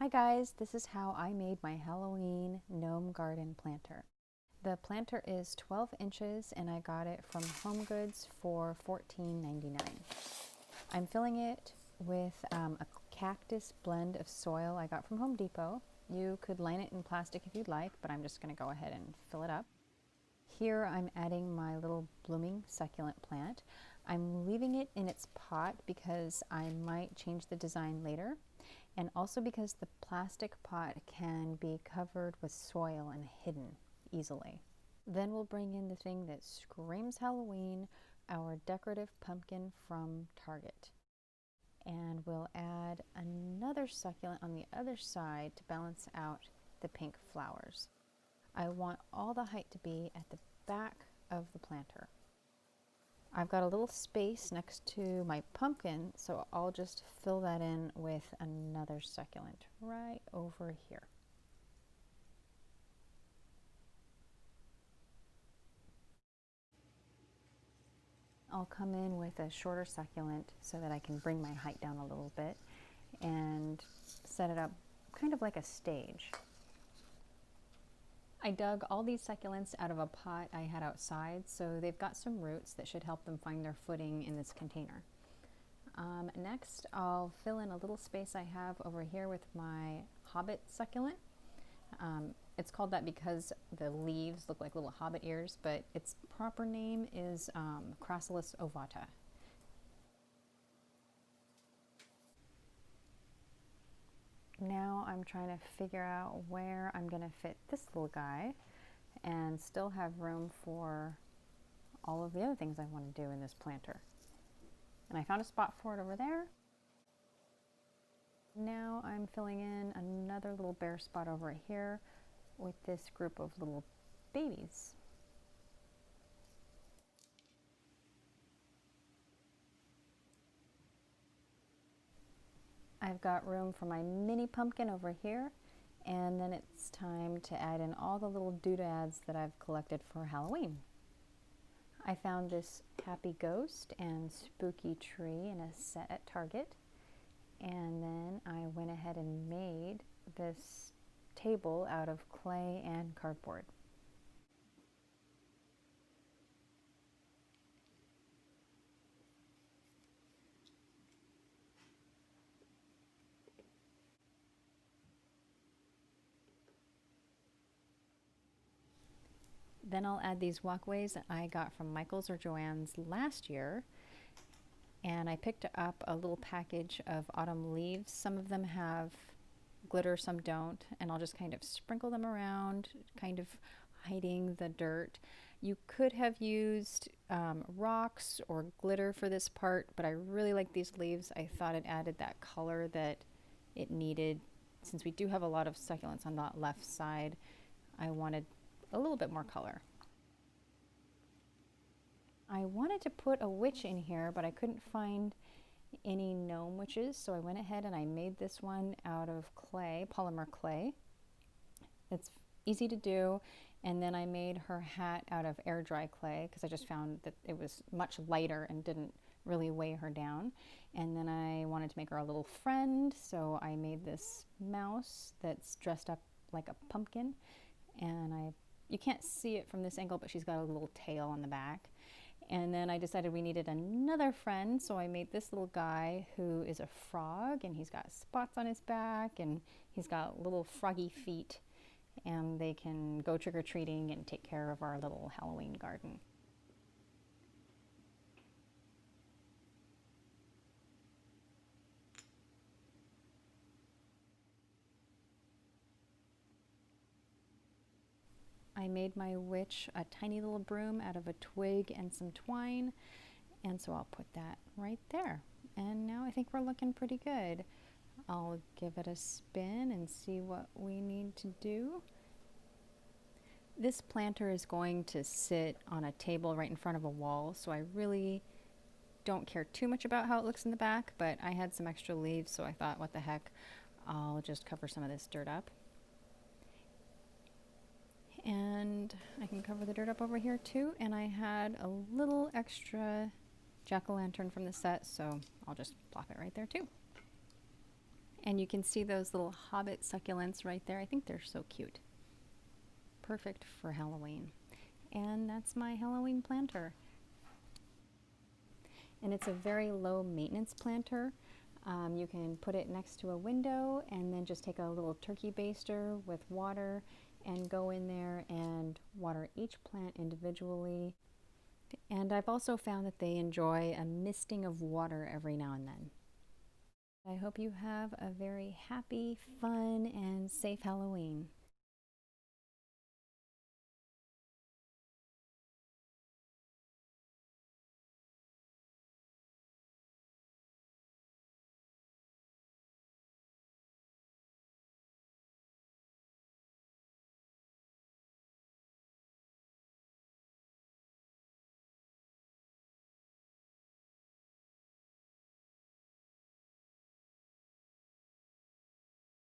Hi guys, this is how I made my Halloween gnome garden planter. The planter is 12 inches and I got it from Home Goods for $14.99. I'm filling it with a cactus blend of soil I got from Home Depot. You could line it in plastic if you'd like, but I'm just going to go ahead and fill it up. Here I'm adding my little blooming succulent plant. I'm leaving it in its pot because I might change the design later, and also because the plastic pot can be covered with soil and hidden easily. Then we'll bring in the thing that screams Halloween, our decorative pumpkin from Target. And we'll add another succulent on the other side to balance out the pink flowers. I want all the height to be at the back of the planter. I've got a little space next to my pumpkin, so I'll just fill that in with another succulent right over here. I'll come in with a shorter succulent so that I can bring my height down a little bit and set it up kind of like a stage. I dug all these succulents out of a pot I had outside, so they've got some roots that should help them find their footing in this container. Next, I'll fill in a little space I have over here with my hobbit succulent. It's called that because the leaves look like little hobbit ears, but its proper name is Crassulus ovata. Now I'm trying to figure out where I'm going to fit this little guy and still have room for all of the other things I want to do in this planter. And I found a spot for it over there. Now I'm filling in another little bare spot over here with this group of little babies. I've got room for my mini pumpkin over here, and then it's time to add in all the little doodads that I've collected for Halloween. I found this happy ghost and spooky tree in a set at Target, and then I went ahead and made this table out of clay and cardboard. Then I'll add these walkways that I got from Michael's or Joann's last year. And I picked up a little package of autumn leaves. Some of them have glitter, some don't. And I'll just kind of sprinkle them around, kind of hiding the dirt. You could have used rocks or glitter for this part, but I really like these leaves. I thought it added that color that it needed. Since we do have a lot of succulents on the left side, I wanted a little bit more color. I wanted to put a witch in here, but I couldn't find any gnome witches, so I went ahead and I made this one out of clay, polymer clay. It's easy to do, and then I made her hat out of air dry clay because I just found that it was much lighter and didn't really weigh her down. And then I wanted to make her a little friend, so I made this mouse that's dressed up like a pumpkin, and you can't see it from this angle, but she's got a little tail on the back. And then I decided we needed another friend, so I made this little guy who is a frog, and he's got spots on his back, and he's got little froggy feet, and they can go trick-or-treating and take care of our little Halloween garden. I made my witch a tiny little broom out of a twig and some twine, and so I'll put that right there. And now I think we're looking pretty good. I'll give it a spin and see what we need to do. This planter is going to sit on a table right in front of a wall, so I really don't care too much about how it looks in the back, but I had some extra leaves, so I thought, what the heck, I'll just cover some of this dirt up. And I can cover the dirt up over here too, and I had a little extra jack-o'-lantern from the set, so I'll just plop it right there too. And you can see those little hobbit succulents right there. I think they're so cute. Perfect for Halloween. And that's my Halloween planter. And it's a very low maintenance planter. You can put it next to a window and then just take a little turkey baster with water and go in there and water each plant individually. And I've also found that they enjoy a misting of water every now and then. I hope you have a very happy, fun, and safe Halloween.